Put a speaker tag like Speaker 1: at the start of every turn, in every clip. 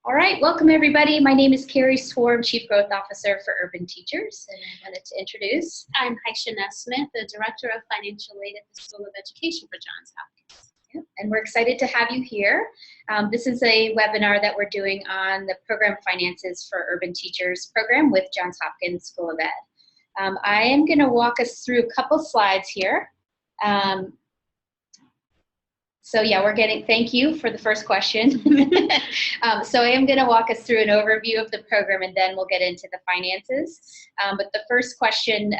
Speaker 1: All right, welcome everybody. My name is Kerry, Swarr, Chief Growth Officer for Urban Teachers, and I wanted to introduce.
Speaker 2: I'm Hysa, the Director of Financial Aid at the School of Education for Johns Hopkins.
Speaker 1: Yeah, and we're excited to have you here. This is a webinar that we're doing on the Program Finances for Urban Teachers program with Johns Hopkins School of Ed. I am going to walk us through a couple slides here. So yeah, thank you for the first question. So I am going to walk us through an overview of the program and then we'll get into the finances. But the first question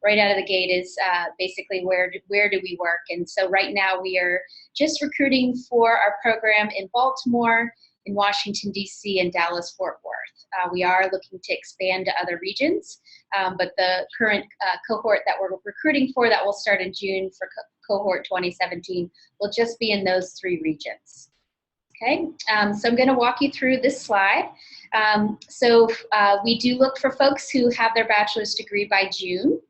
Speaker 1: right out of the gate is basically where do we work? And so right now we are just recruiting for our program in Baltimore, in Washington, D.C., and Dallas-Fort Worth. We are looking to expand to other regions, but the current cohort that we're recruiting for that will start in June for cohort 2017 will just be in those three regions. Okay, so I'm going to walk you through this slide. We do look for folks who have their bachelor's degree by June.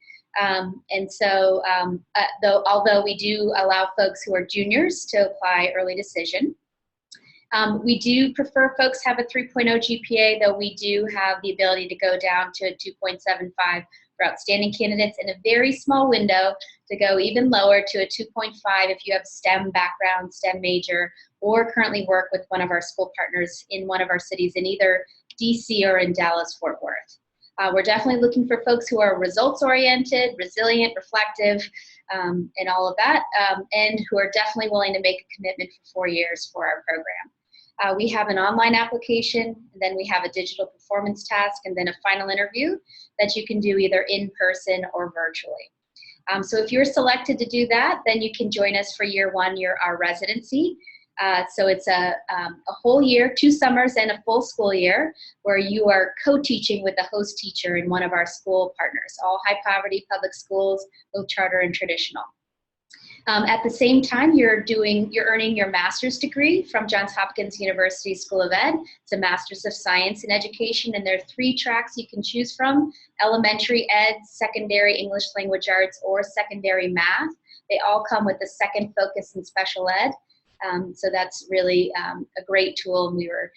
Speaker 1: Although we do allow folks who are juniors to apply early decision. We do prefer folks have a 3.0 GPA, though we do have the ability to go down to a 2.75 for outstanding candidates in a very small window to go even lower to a 2.5 if you have STEM background, STEM major, or currently work with one of our school partners in one of our cities in either DC or in Dallas-Fort Worth. We're definitely looking for folks who are results-oriented, resilient, reflective, and all of that, and who are definitely willing to make a commitment for 4 years for our program. We have an online application, and then we have a digital performance task, and then a final interview that you can do either in person or virtually. So if you're selected to do that, then you can join us for year one, our residency. So it's a whole year, 2 summers and a full school year where you are co-teaching with a host teacher in one of our school partners, all high poverty public schools, both charter and traditional. At the same time, you're earning your master's degree from Johns Hopkins University School of Ed. It's a Master's of Science in Education, and there are 3 tracks you can choose from: elementary ed, secondary English language arts, or secondary math. They all come with a second focus in special ed. So that's really a great tool. And we were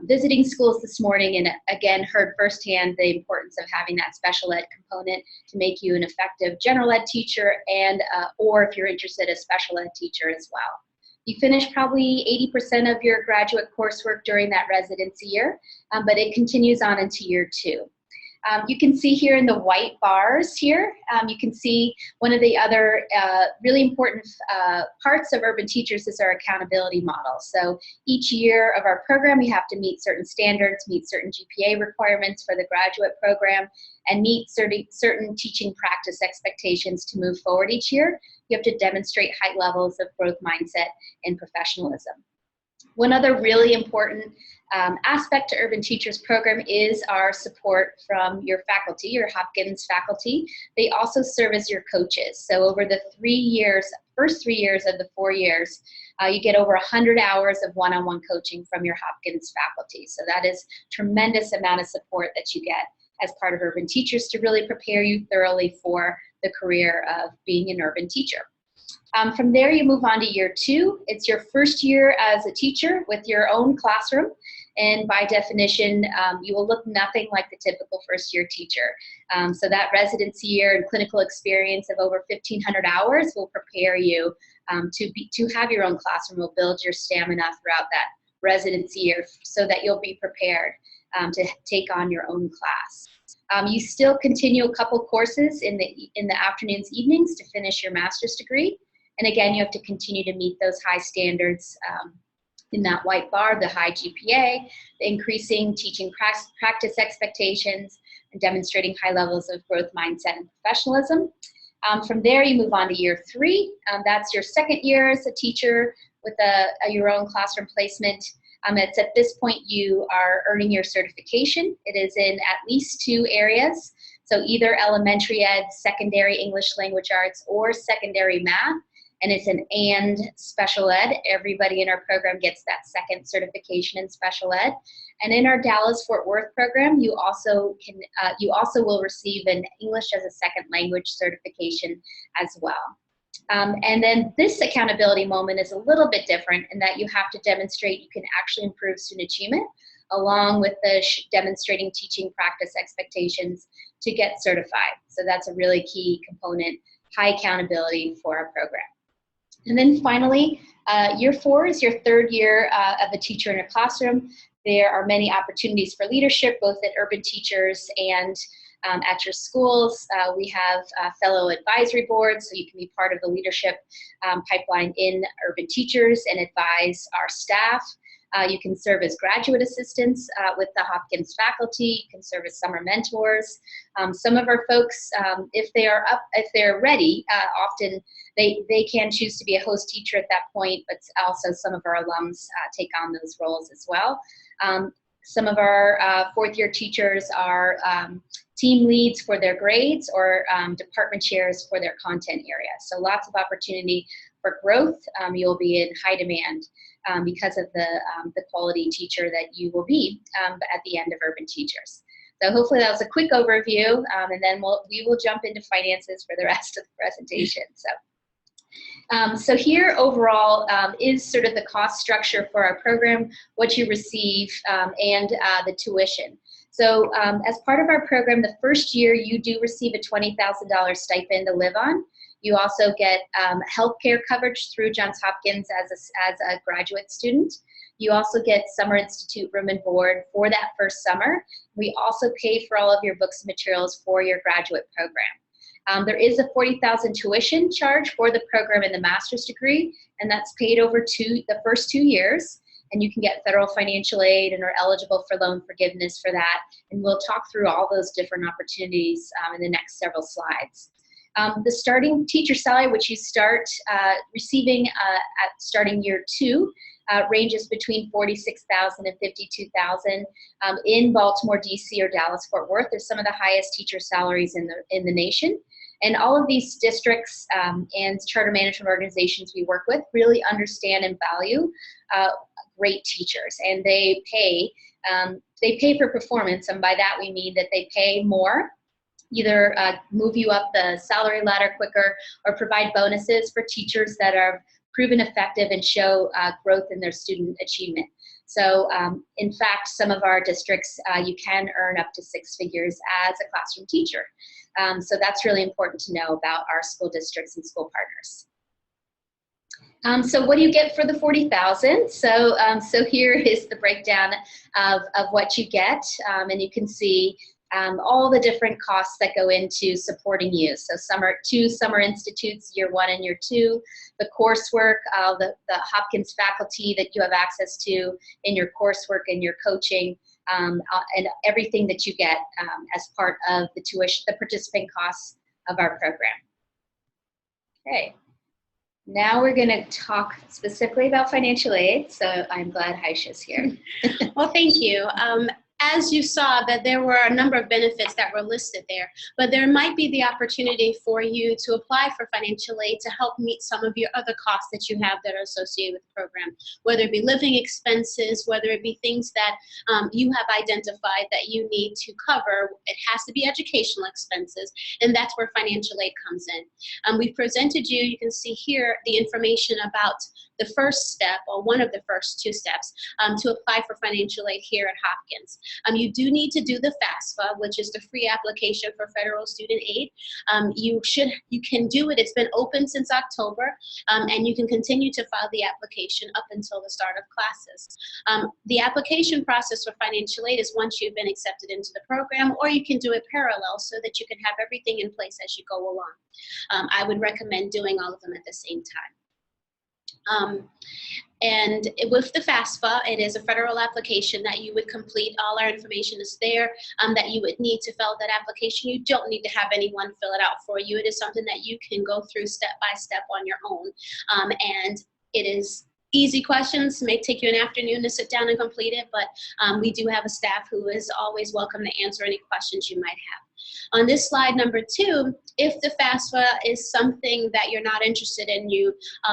Speaker 1: visiting schools this morning and again heard firsthand the importance of having that special ed component to make you an effective general ed teacher and or if you're interested, a special ed teacher as well. You finish probably 80% of your graduate coursework during that residency year, but it continues on into year 2. You can see here in the white bars here, you can see one of the other really important parts of Urban Teachers is our accountability model. So each year of our program, you have to meet certain standards, meet certain GPA requirements for the graduate program, and meet certain teaching practice expectations to move forward each year. You have to demonstrate high levels of growth mindset and professionalism. One other really important aspect to Urban Teachers program is our support from your faculty, your Hopkins faculty. They also serve as your coaches. So over the first 3 years of the 4 years, you get over 100 hours of one-on-one coaching from your Hopkins faculty. So that is a tremendous amount of support that you get as part of Urban Teachers to really prepare you thoroughly for the career of being an urban teacher. From there, you move on to year 2. It's your first year as a teacher with your own classroom. And by definition, you will look nothing like the typical first-year teacher. So that residency year and clinical experience of over 1,500 hours will prepare you to have your own classroom, will build your stamina throughout that residency year so that you'll be prepared to take on your own class. You still continue a couple courses in the afternoons, evenings to finish your master's degree. And again, you have to continue to meet those high standards in that white bar, the high GPA, the increasing teaching practice expectations, and demonstrating high levels of growth mindset and professionalism. From there, you move on to year 3. That's your second year as a teacher with your own classroom placement. It's at this point you are earning your certification. It is in at least 2 areas. So either elementary ed, secondary English language arts, or secondary math. And it's an and special ed. Everybody in our program gets that second certification in special ed. And in our Dallas-Fort Worth program, you also will receive an English as a second language certification as well. And then this accountability moment is a little bit different in that you have to demonstrate you can actually improve student achievement along with the demonstrating teaching practice expectations to get certified. So that's a really key component, high accountability for our program. And then finally, year 4 is your third year of a teacher in a classroom. There are many opportunities for leadership, both at Urban Teachers and at your schools. We have fellow advisory boards, so you can be part of the leadership pipeline in Urban Teachers and advise our staff. You can serve as graduate assistants with the Hopkins faculty. You can serve as summer mentors. Some of our folks, if they're ready, often they can choose to be a host teacher at that point, but also some of our alums take on those roles as well. Some of our fourth-year teachers are team leads for their grades or department chairs for their content area. So lots of opportunity for growth. You'll be in high demand because of the quality teacher that you will be at the end of Urban Teachers. So hopefully that was a quick overview, and then we will jump into finances for the rest of the presentation. So here overall is sort of the cost structure for our program, what you receive, and the tuition. So as part of our program, the first year you do receive a $20,000 stipend to live on. You also get healthcare coverage through Johns Hopkins as a graduate student. You also get Summer Institute room and board for that first summer. We also pay for all of your books and materials for your graduate program. There is a $40,000 tuition charge for the program in the master's degree, and that's paid over the first 2 years. And you can get federal financial aid and are eligible for loan forgiveness for that. And we'll talk through all those different opportunities in the next several slides. The starting teacher salary, which you start receiving at starting year 2, ranges between $46,000 and $52,000. In Baltimore, DC, or Dallas, Fort Worth, there's some of the highest teacher salaries in the nation. And all of these districts and charter management organizations we work with really understand and value great teachers, and they pay for performance, and by that we mean that they pay more, either move you up the salary ladder quicker or provide bonuses for teachers that are proven effective and show growth in their student achievement. So in fact, some of our districts, you can earn up to 6 figures as a classroom teacher. So that's really important to know about our school districts and school partners. So what do you get for the $40,000? So here is the breakdown of what you get, and you can see all the different costs that go into supporting you. So two summer institutes, year 1 and year 2, the coursework, the Hopkins faculty that you have access to in your coursework and your coaching, and everything that you get as part of the tuition, the participant costs of our program. Okay. Now we're going to talk specifically about financial aid, so I'm glad Hysa's here.
Speaker 2: Well, thank you. As you saw, that there were a number of benefits that were listed there, but there might be the opportunity for you to apply for financial aid to help meet some of your other costs that you have that are associated with the program, whether it be living expenses, whether it be things that you have identified that you need to cover. It has to be educational expenses, and that's where financial aid comes in. We presented you can see here the information about the first step, or one of the first 2 steps, to apply for financial aid here at Hopkins. You do need to do the FAFSA, which is the free application for federal student aid. You can do it. It's been open since October, and you can continue to file the application up until the start of classes. The application process for financial aid is once you've been accepted into the program, or you can do it parallel so that you can have everything in place as you go along. I would recommend doing all of them at the same time. And with the FAFSA, it is a federal application that you would complete. All our information is there that you would need to fill out that application. You don't need to have anyone fill it out for you. It is something that you can go through step by step on your own. And it is easy questions. It may take you an afternoon to sit down and complete it, but we do have a staff who is always welcome to answer any questions you might have. On this slide number 2, if the FAFSA is something that you're not interested in, you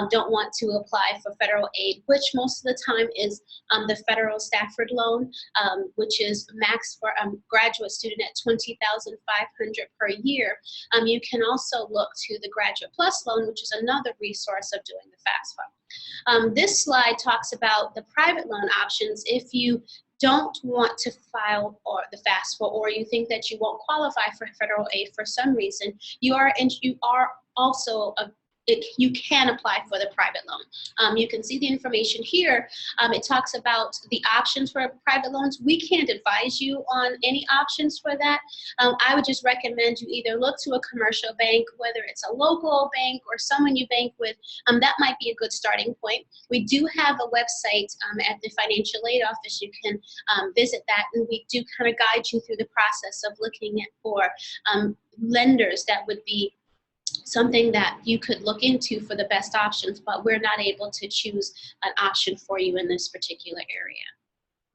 Speaker 2: don't want to apply for federal aid, which most of the time is the federal Stafford loan, which is max for a graduate student at $20,500 per year. You can also look to the Graduate Plus loan, which is another resource of doing the FAFSA. This slide talks about the private loan options if you don't want to file or the FAFSA, or you think that you won't qualify for federal aid for some reason. You are also you can apply for the private loan. You can see the information here. It talks about the options for private loans. We can't advise you on any options for that. I would just recommend you either look to a commercial bank, whether it's a local bank or someone you bank with. That might be a good starting point. We do have a website at the Financial Aid Office. You can visit that, and we do kind of guide you through the process of looking at for lenders that would be something that you could look into for the best options, but we're not able to choose an option for you in this particular area.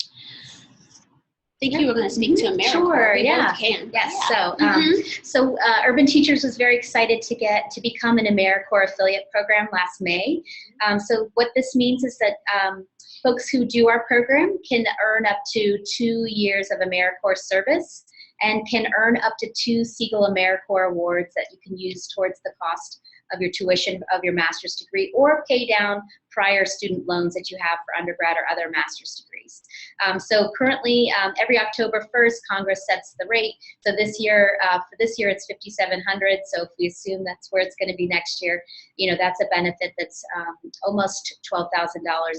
Speaker 2: I think you were going to speak to AmeriCorps.
Speaker 1: Sure,
Speaker 2: we
Speaker 1: yeah.
Speaker 2: both can.
Speaker 1: Yes,
Speaker 2: Yeah.
Speaker 1: so Urban Teachers was very excited to become an AmeriCorps affiliate program last May. So what this means is that folks who do our program can earn up to 2 years of AmeriCorps service and can earn up to 2 Siegel AmeriCorps awards that you can use towards the cost of your tuition of your master's degree, or pay down prior student loans that you have for undergrad or other master's degrees. So currently, every October 1st, Congress sets the rate. So this year, for this year, it's $5,700. So if we assume that's where it's going to be next year, you know, that's a benefit that's almost $12,000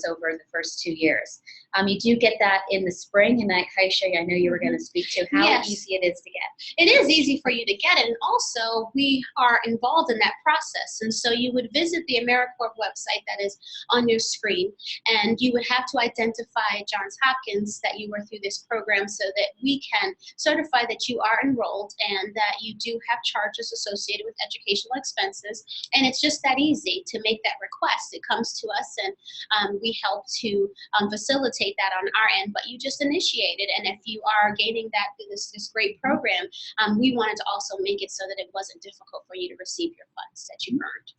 Speaker 1: over the first 2 years. You do get that in the spring, and Hysa, I know you were going to speak to how easy it is to get.
Speaker 2: It is easy for you to get it, and also we are involved in that process. And so you would visit the AmeriCorps website that is on your screen, and you would have to identify Johns Hopkins that you were through this program so that we can certify that you are enrolled and that you do have charges associated with educational expenses. And it's just that easy to make that request. It comes to us, and we help to facilitate that on our end, but you just initiate it. And if you are gaining that through this great program, we wanted to also make it so that it wasn't difficult for you to receive your funds that you earned.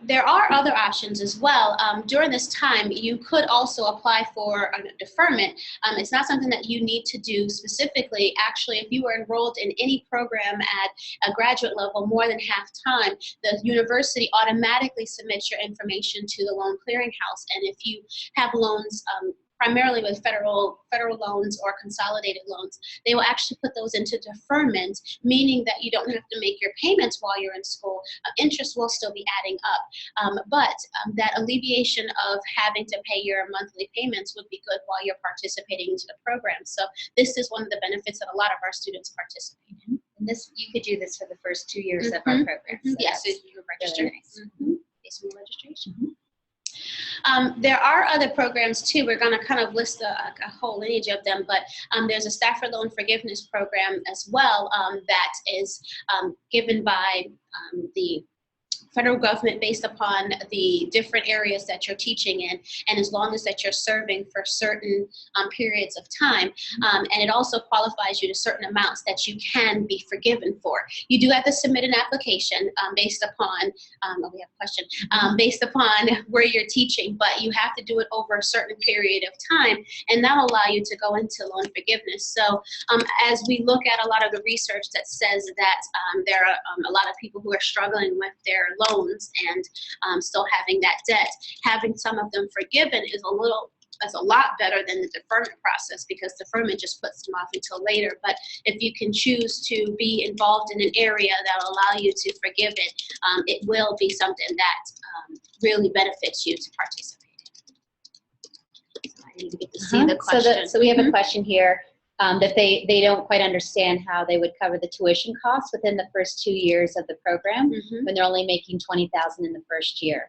Speaker 2: There are other options as well. During this time, you could also apply for a deferment. It's not something that you need to do specifically. Actually, if you were enrolled in any program at a graduate level more than half time, the university automatically submits your information to the loan clearinghouse. And if you have loans, primarily with federal loans or consolidated loans, they will actually put those into deferment, meaning that you don't have to make your payments while you're in school. Interest will still be adding up, but that alleviation of having to pay your monthly payments would be good while you're participating into the program. So this is one of the benefits that a lot of our students participate in.
Speaker 1: And this, you could do this for the first 2 years of our program. So
Speaker 2: yes, if you register.
Speaker 1: Really nice.
Speaker 2: Based on the registration. There are other programs too. We're going to kind of list a whole lineage of them, but there's a Stafford Loan Forgiveness Program as well that is given by the federal government based upon the different areas that you're teaching in, and as long as that you're serving for certain periods of time. And it also qualifies you to certain amounts that you can be forgiven for. You do have to submit an application based upon, we have a question, based upon where you're teaching, but you have to do it over a certain period of time, and that'll allow you to go into loan forgiveness. So as we look at a lot of the research that says that there are a lot of people who are struggling with their loans and still having that debt, having some of them forgiven is a lot better than the deferment process, because deferment just puts them off until later. But if you can choose to be involved in an area that will allow you to forgive it, it will be something that really benefits you to participate in. So I didn't get to see the question.
Speaker 1: So we have a question here. That they don't quite understand how they would cover the tuition costs within the first 2 years of the program when they're only making $20,000 in the first year.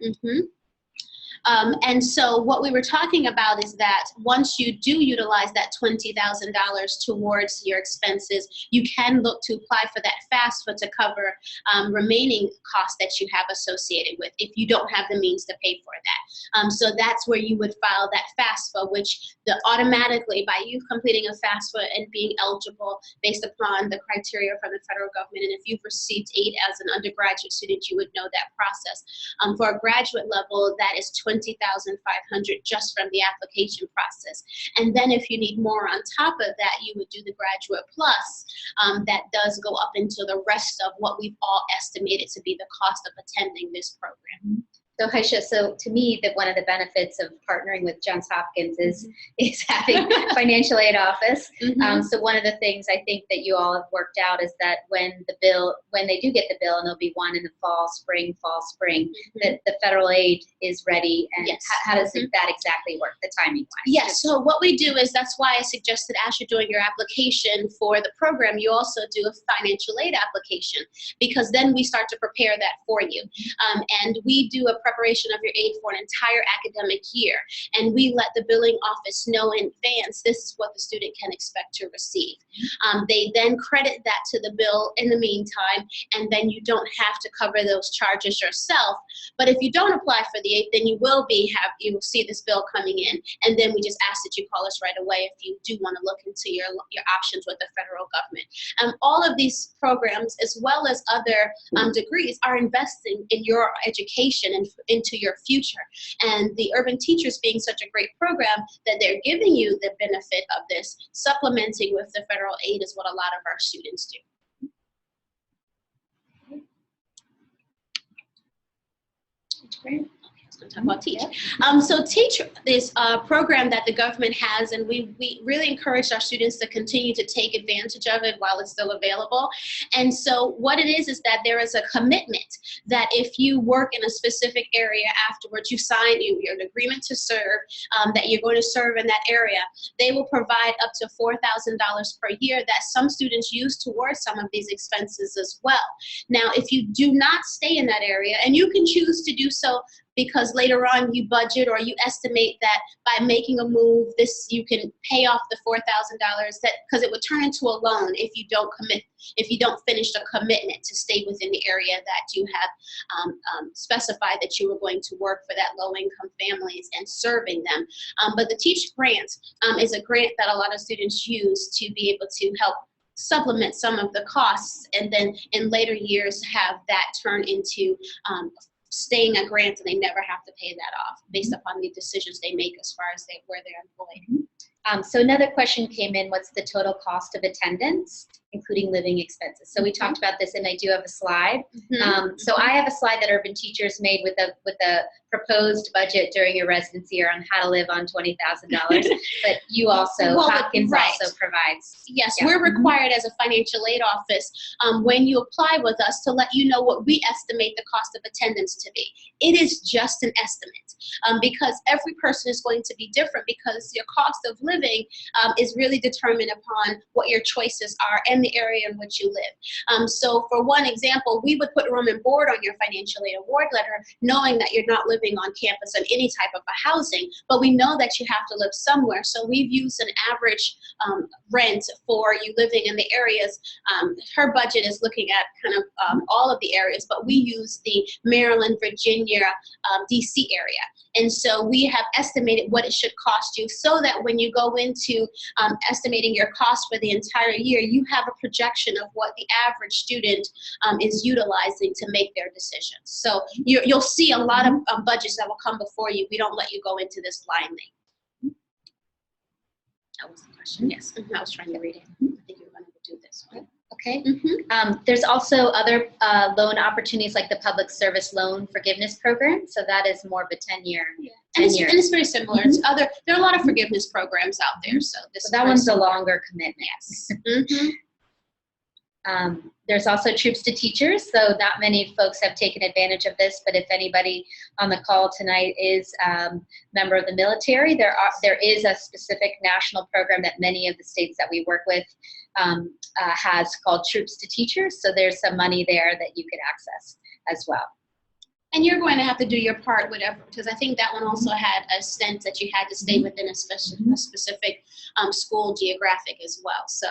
Speaker 2: And so what we were talking about is that once you do utilize that $20,000 towards your expenses, you can look to apply for that FAFSA to cover remaining costs that you have associated with if you don't have the means to pay for that. So that's where you would file that FAFSA, which automatically, by you completing a FAFSA and being eligible based upon the criteria from the federal government, and if you've received aid as an undergraduate student, you would know that process. For a graduate level, that is $20,500 just from the application process. And then if you need more on top of that, you would do the Graduate Plus. That does go up into the rest of what we've all estimated to be the cost of attending this program.
Speaker 1: So Hysa, so to me, that one of the benefits of partnering with Johns Hopkins is having financial aid office. So one of the things I think that you all have worked out is that when they do get the bill, and there'll be one in the fall, spring, that the federal aid is ready. And how does that exactly work, the timing wise?
Speaker 2: Yes, so what we do is, that's why I suggested as you're doing your application for the program, you also do a financial aid application, because then we start to prepare that for you. And we do a preparation of your aid for an entire academic year. And we let the billing office know in advance, this is what the student can expect to receive. They then credit that to the bill in the meantime, and then you don't have to cover those charges yourself. But if you don't apply for the aid, then you will see this bill coming in, and then we just ask that you call us right away if you do want to look into your options with the federal government. All of these programs, as well as other degrees, are investing in your education and into your future. And the Urban Teachers being such a great program, that they're giving you the benefit of this, supplementing with the federal aid, is what a lot of our students do.
Speaker 1: That's great.
Speaker 2: Going to talk about Teach. So Teach is a program that the government has, and we really encourage our students to continue to take advantage of it while it's still available. And so what it is that there is a commitment that if you work in a specific area afterwards, you sign your agreement to serve, that you're going to serve in that area. They will provide up to $4,000 per year that some students use towards some of these expenses as well. Now, if you do not stay in that area, and you can choose to do so because later on you budget or you estimate that by making a move, you can pay off the $4,000, because it would turn into a loan if you don't finish the commitment to stay within the area that you have specified that you were going to work for that low-income families and serving them. But the Teach grant is a grant that a lot of students use to be able to help supplement some of the costs, and then in later years have that turn into staying a grant, and they never have to pay that off based upon the decisions they make as far as where they're employed.
Speaker 1: So another question came in, what's the total cost of attendance, including living expenses? So we talked about this, and I do have a slide. So I have a slide that Urban Teachers made with a proposed budget during your residency on how to live on $20,000. But you also, Hopkins also provides.
Speaker 2: Yes, we're required as a financial aid office when you apply with us to let you know what we estimate the cost of attendance to be. It is just an estimate because every person is going to be different, because your cost of living is really determined upon what your choices are and the area in which you live. So for one example, we would put room and board on your financial aid award letter, knowing that you're not living on campus in any type of a housing, but we know that you have to live somewhere. So we've used an average rent for you living in the areas. Her budget is looking at kind of all of the areas, but we use the Maryland, Virginia, DC area. And so we have estimated what it should cost you, so that when you go into estimating your cost for the entire year, you have a projection of what the average student is utilizing to make their decisions. So you'll see a lot of budgets that will come before you. We don't let you go into this blindly. That was the question. Yes, I was trying to read it. I think you were going to do this one.
Speaker 1: Okay. There's also other loan opportunities like the Public Service Loan Forgiveness Program. So that is more of a 10-year.
Speaker 2: And it's very similar. It's there are a lot of forgiveness programs out there. So
Speaker 1: that one's a longer commitment. Yes. There's also Troops to Teachers, so not many folks have taken advantage of this, but if anybody on the call tonight is a member of the military, there is a specific national program that many of the states that we work with has called Troops to Teachers, so there's some money there that you could access as well.
Speaker 2: And you're going to have to do your part, whatever, because I think that one also had a sense that you had to stay within a specific school geographic as well. So.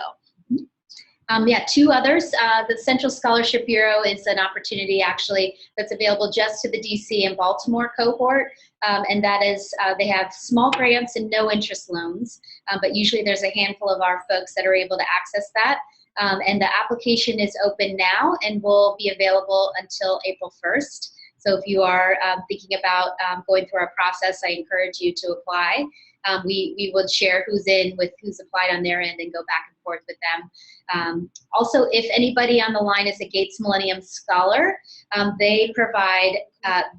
Speaker 1: Yeah, two others. The Central Scholarship Bureau is an opportunity actually that's available just to the DC and Baltimore cohort. And that is, they have small grants and no interest loans, but usually there's a handful of our folks that are able to access that. And the application is open now and will be available until April 1st. So if you are thinking about going through our process, I encourage you to apply. We will share who's in with who's applied on their end and go back and forth with them. Also, if anybody on the line is a Gates Millennium Scholar, they provide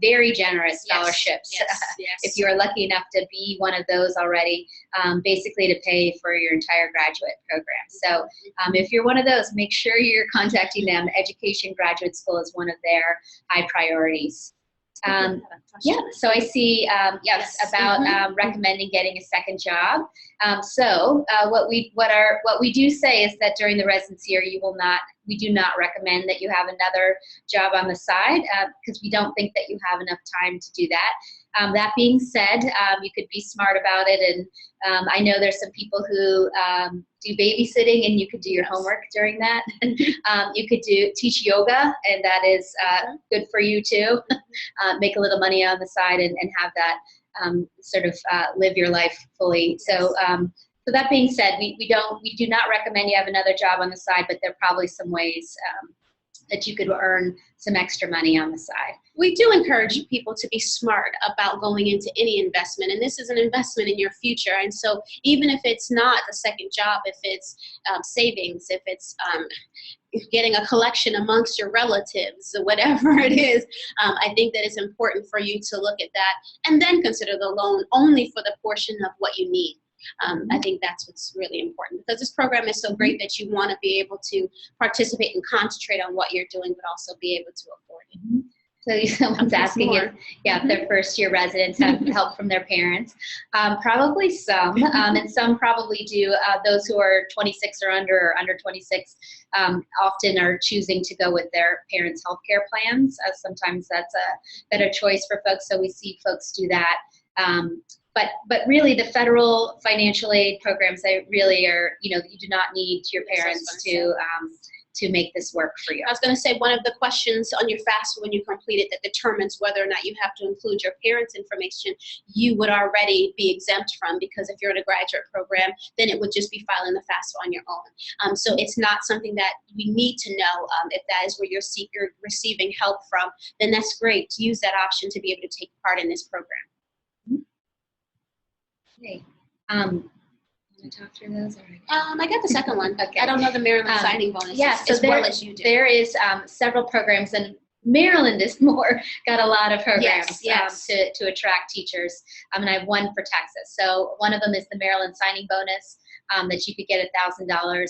Speaker 1: very generous scholarships.
Speaker 2: Yes.
Speaker 1: If you are lucky enough to be one of those already, basically to pay for your entire graduate program. So if you're one of those, make sure you're contacting them. Education Graduate School is one of their high priorities. Yeah, so I see, yes, about recommending getting a second job. So what we do say is that during the residency year, we do not recommend that you have another job on the side because we don't think that you have enough time to do that. That being said, you could be smart about it, and I know there's some people who do babysitting, and you could do your homework during that. You could teach yoga, and that is good for you too. Make a little money on the side and have that sort of live your life fully. So, so that being said, we do not recommend you have another job on the side, but there are probably some ways that you could earn some extra money on the side.
Speaker 2: We do encourage people to be smart about going into any investment, and this is an investment in your future. And so even if it's not a second job, if it's savings, if it's getting a collection amongst your relatives, whatever it is, I think that it's important for you to look at that and then consider the loan only for the portion of what you need. I think that's what's really important, because this program is so great that you want to be able to participate and concentrate on what you're doing, but also be able to afford it.
Speaker 1: So someone's asking if their first year residents have help from their parents. Probably some, and some probably do. Those who are 26 or under 26 often are choosing to go with their parents' healthcare plans. Sometimes that's a better choice for folks, so we see folks do that. But really, the federal financial aid programs, they really are, you do not need your parents to make this work for you.
Speaker 2: I was going to say, one of the questions on your FAFSA when you complete it that determines whether or not you have to include your parents' information, you would already be exempt from, because if you're in a graduate program, then it would just be filing the FAFSA on your own. So it's not something that we need to know. If that is where you're receiving help from, then that's great. Use that option to be able to take part in this program.
Speaker 1: Okay. Want to talk through those?
Speaker 2: I got the second one.
Speaker 1: Okay.
Speaker 2: I don't know the Maryland signing bonus as well as you do.
Speaker 1: There is several programs, and Maryland is got a lot of programs to attract teachers. And I have one for Texas. So one of them is the Maryland signing bonus that you could get $1,000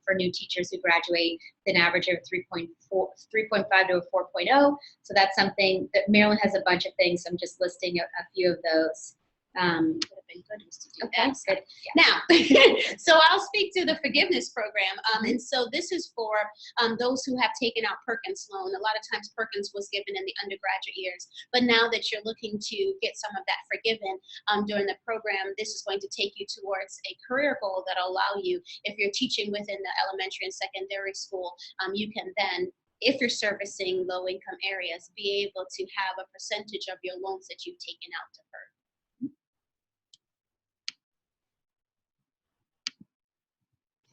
Speaker 1: for new teachers who graduate with an average of 3.5 to a 4.0. So that's something that Maryland has a bunch of things. I'm just listing a few of those. Would have been good to do that.
Speaker 2: Good. Yeah. Now, so I'll speak to the forgiveness program. And so this is for those who have taken out Perkins loan. A lot of times Perkins was given in the undergraduate years, but now that you're looking to get some of that forgiven during the program, this is going to take you towards a career goal that'll allow you, if you're teaching within the elementary and secondary school, you can then, if you're servicing low-income areas, be able to have a percentage of your loans that you've taken out deferred.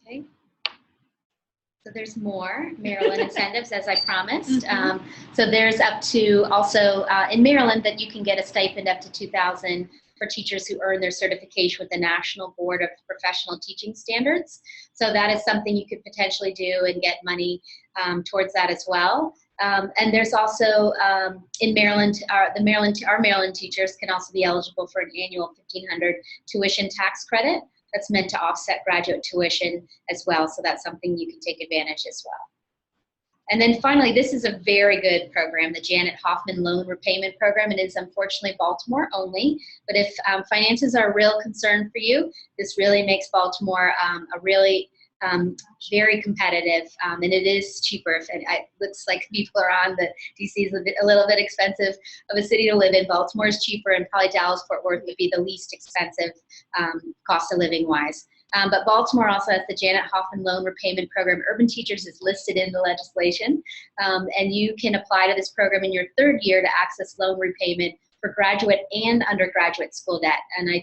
Speaker 1: Okay. So there's more Maryland incentives, as I promised. So there's up to also in Maryland that you can get a stipend up to $2,000 for teachers who earn their certification with the National Board of Professional Teaching Standards. So that is something you could potentially do and get money towards that as well. And there's also in Maryland, our Maryland teachers can also be eligible for an annual $1,500 tuition tax credit. That's meant to offset graduate tuition as well, so that's something you can take advantage as well. And then finally, this is a very good program, the Janet Hoffman Loan Repayment Program. It is unfortunately Baltimore only, but if finances are a real concern for you, this really makes Baltimore a really very competitive, and it is cheaper. If it looks like people are on, the DC is a little bit expensive of a city to live in. Baltimore is cheaper, and probably Dallas-Fort Worth would be the least expensive cost of living wise. But Baltimore also has the Janet Hoffman Loan Repayment Program. Urban Teachers is listed in the legislation, and you can apply to this program in your third year to access loan repayment for graduate and undergraduate school debt. And I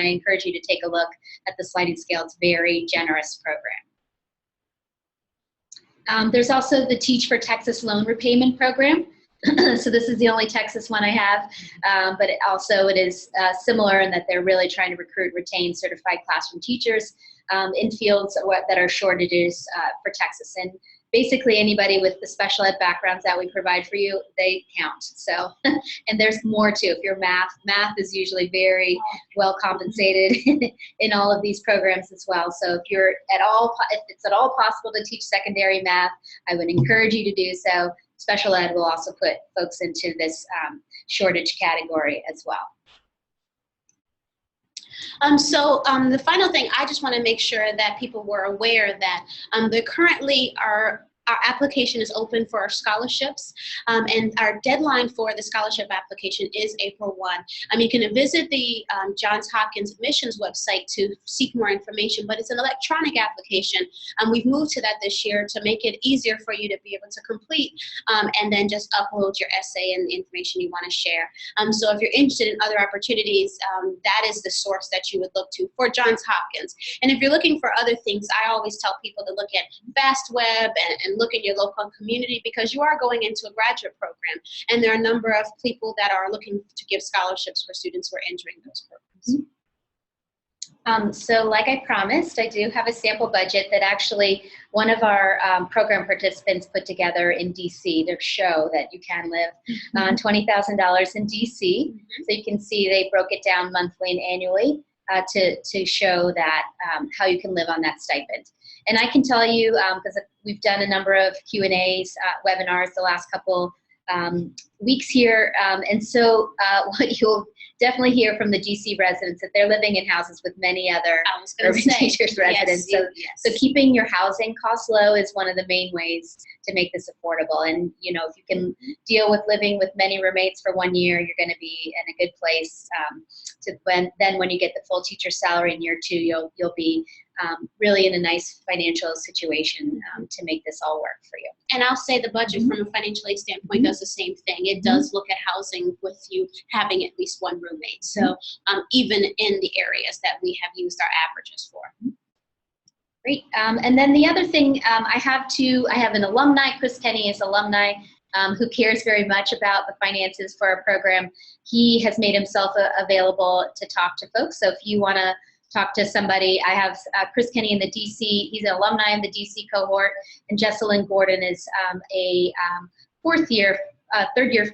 Speaker 1: encourage you to take a look at the sliding scale. It's a very generous program. There's also the Teach for Texas Loan Repayment Program. So this is the only Texas one I have, but it is similar in that they're really trying to recruit, retain certified classroom teachers in fields that are shortages for Texas. And basically anybody with the special ed backgrounds that we provide for you, they count. So, and there's more too. If you're math is usually very well compensated in all of these programs as well. So if it's at all possible to teach secondary math, I would encourage you to do so. Special ed will also put folks into this shortage category as well.
Speaker 2: The final thing, I just want to make sure that people were aware that there currently our application is open for our scholarships, and our deadline for the scholarship application is April 1. You can visit the Johns Hopkins admissions website to seek more information, but it's an electronic application. We've moved to that this year to make it easier for you to be able to complete and then just upload your essay and the information you want to share. So if you're interested in other opportunities, that is the source that you would look to for Johns Hopkins. And if you're looking for other things, I always tell people to look at FastWeb and look at your local community, because you are going into a graduate program, and there are a number of people that are looking to give scholarships for students who are entering those programs.
Speaker 1: So like I promised, I do have a sample budget that actually one of our program participants put together in DC to show that you can live on $20,000 in DC. So you can see they broke it down monthly and annually to show that how you can live on that stipend. And I can tell you, because we've done a number of Q&As, webinars the last couple weeks here, and so what you'll definitely hear from the DC residents that they're living in houses with many other urban teachers residents. So keeping your housing costs low is one of the main ways to make this affordable. And you know, if you can deal with living with many roommates for 1 year, you're going to be in a good place. When you get the full teacher salary in year 2, you'll be really in a nice financial situation to make this all work for you.
Speaker 2: And I'll say the budget from a financial aid standpoint does the same thing. It does look at housing with you having at least one roommate. So even in the areas that we have used our averages for.
Speaker 1: Great. And then the other thing, I have an alumni. Chris Kenny is alumni who cares very much about the finances for our program. He has made himself available to talk to folks. So if you want to talk to somebody, I have Chris Kenny in the DC, he's an alumni in the DC cohort, and Jesselyn Gordon is a third year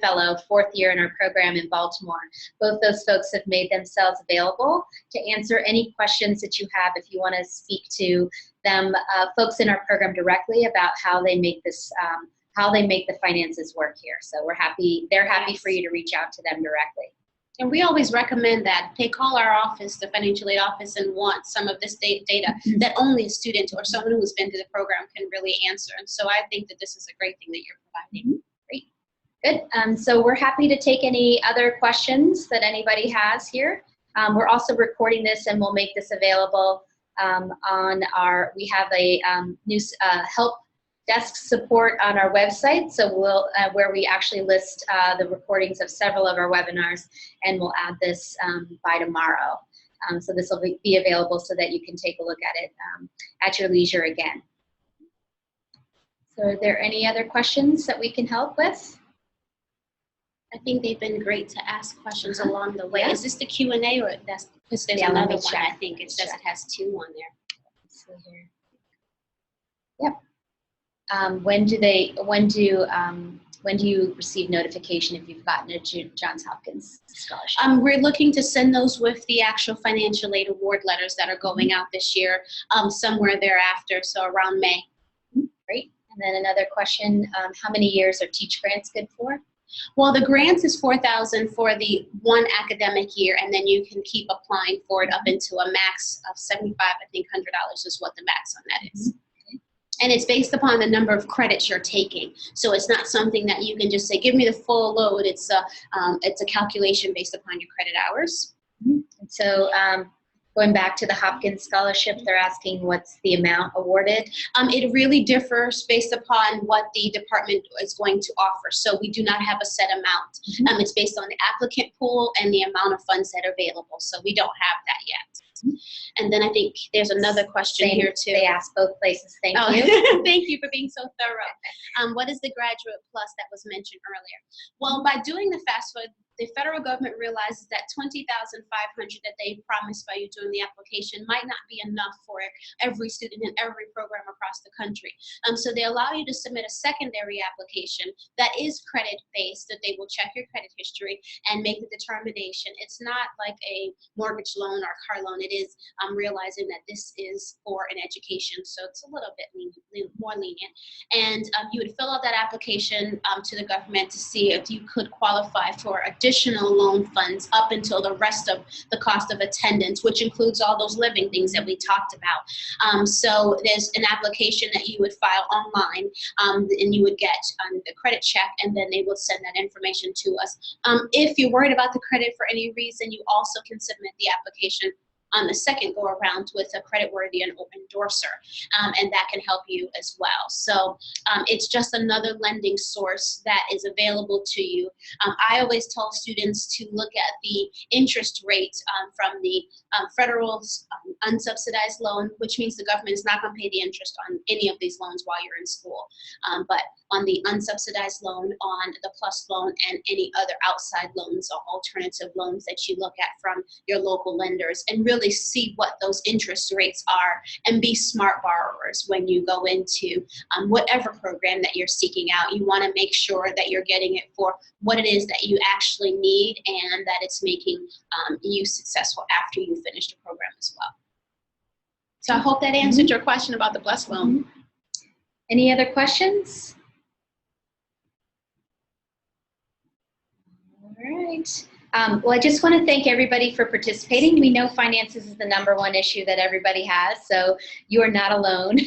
Speaker 1: fellow, 4th year in our program in Baltimore. Both those folks have made themselves available to answer any questions that you have if you want to speak to them, folks in our program directly about how they make this, how they make the finances work here. So they're happy for you to reach out to them directly.
Speaker 2: And we always recommend that they call our office, the financial aid office, and want some of this data that only a student or someone who's been through the program can really answer. And so I think that this is a great thing that you're providing.
Speaker 1: Great. So we're happy to take any other questions that anybody has here. We're also recording this, and we'll make this available we have a new help desk support on our website, so where we actually list the recordings of several of our webinars, and we'll add this by tomorrow. So this will be available so that you can take a look at it at your leisure again. So are there any other questions that we can help with?
Speaker 2: I think they've been great to ask questions along the way. Yeah. Is this the Q&A, or that's because there's
Speaker 1: yeah,
Speaker 2: another one? I think it says it has 2 on there.
Speaker 1: Let's see here. Yep. When do you receive notification if you've gotten a Johns Hopkins scholarship?
Speaker 2: We're looking to send those with the actual financial aid award letters that are going out this year, somewhere thereafter, so around May.
Speaker 1: Great. And then another question, how many years are Teach grants good for?
Speaker 2: Well, the grant is $4,000 for the one academic year, and then you can keep applying for it up into a max of $75, I think $100 is what the max on that is. And it's based upon the number of credits you're taking. So it's not something that you can just say, give me the full load. It's a calculation based upon your credit hours.
Speaker 1: And so going back to the Hopkins scholarship, they're asking what's the amount awarded?
Speaker 2: It really differs based upon what the department is going to offer. So we do not have a set amount. It's based on the applicant pool and the amount of funds that are available. So we don't have that yet. And then I think there's another question here too.
Speaker 1: They asked both places. Thank you.
Speaker 2: Thank you for being so thorough. What is the Graduate Plus that was mentioned earlier? Well, by doing the FAFSA, the federal government realizes that $20,500 that they promised by you doing the application might not be enough for every student in every program across the country. So they allow you to submit a secondary application that is credit-based, that they will check your credit history and make the determination. It's not like a mortgage loan or car loan. It is realizing that this is for an education, so it's a little bit more lenient. And you would fill out that application to the government to see if you could qualify for additional loan funds up until the rest of the cost of attendance, which includes all those living things that we talked about. So there's an application that you would file online, and you would get the credit check, and then they will send that information to us. If you're worried about the credit for any reason, you also can submit the application on the second go around with a credit-worthy and open endorser, and that can help you as well. So it's just another lending source that is available to you. I always tell students to look at the interest rate from the federal unsubsidized loan, which means the government is not going to pay the interest on any of these loans while you're in school. But on the unsubsidized loan, on the PLUS loan, and any other outside loans or alternative loans that you look at from your local lenders, and really see what those interest rates are, and be smart borrowers when you go into whatever program that you're seeking out. You want to make sure that you're getting it for what it is that you actually need, and that it's making you successful after you finish the program as well. So I hope that answered your question about the PLUS loan.
Speaker 1: Any other questions? All right. Well, I just want to thank everybody for participating. We know finances is the #1 issue that everybody has, so you are not alone.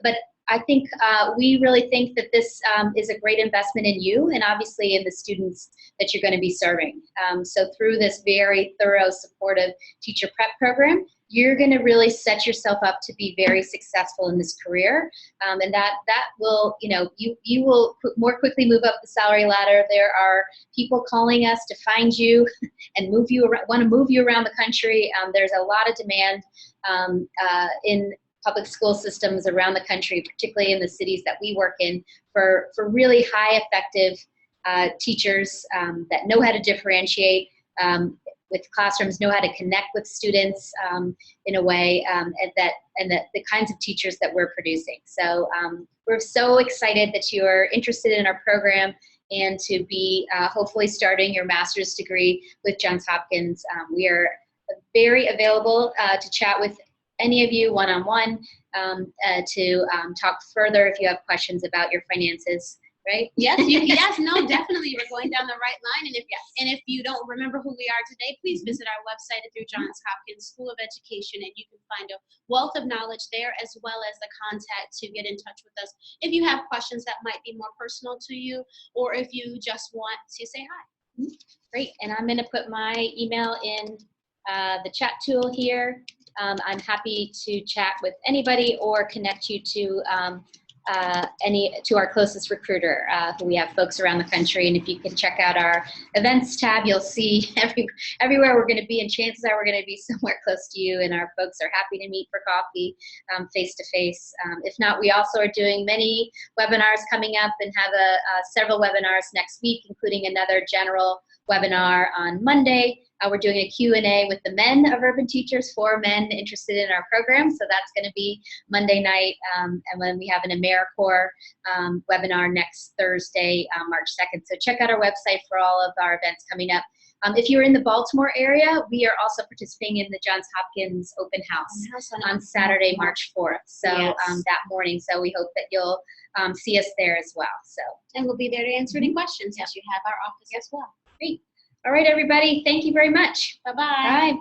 Speaker 1: But I think we really think that this is a great investment in you, and obviously in the students that you're going to be serving. So through this very thorough, supportive teacher prep program, you're going to really set yourself up to be very successful in this career, and that will, you will more quickly move up the salary ladder. There are people calling us to find you and move you around, want to move you around the country. There's a lot of demand in public school systems around the country, particularly in the cities that we work in, for really high effective teachers that know how to differentiate with classrooms, know how to connect with students in a way, and the kinds of teachers that we're producing. So we're so excited that you are interested in our program and to be hopefully starting your master's degree with Johns Hopkins. We are very available to chat with any of you one-on-one, to talk further if you have questions about your finances. Right?
Speaker 2: Yes, no, definitely. You're going down the right line. And if you don't remember who we are today, please visit our website through Johns Hopkins School of Education, and you can find a wealth of knowledge there, as well as the contact to get in touch with us if you have questions that might be more personal to you, or if you just want to say hi.
Speaker 1: Great. And I'm going to put my email in the chat tool here. I'm happy to chat with anybody or connect you to to our closest recruiter, who we have folks around the country. And if you can check out our events tab, you'll see everywhere we're going to be, and chances are we're going to be somewhere close to you, and our folks are happy to meet for coffee face to face. If not, we also are doing many webinars coming up, and have several webinars next week, including another general webinar on Monday. We're doing a Q&A with the men of Urban Teachers, for men interested in our program. So that's going to be Monday night. And then we have an AmeriCorps webinar next Thursday, March 2nd. So check out our website for all of our events coming up. If you're in the Baltimore area, we are also participating in the Johns Hopkins Open House on Saturday, March 4th. So that morning. So we hope that you'll see us there as well. So
Speaker 2: and we'll be there to answer any questions as you have our office as well.
Speaker 1: Great. All right, everybody. Thank you very much.
Speaker 2: Bye-bye.
Speaker 1: Bye.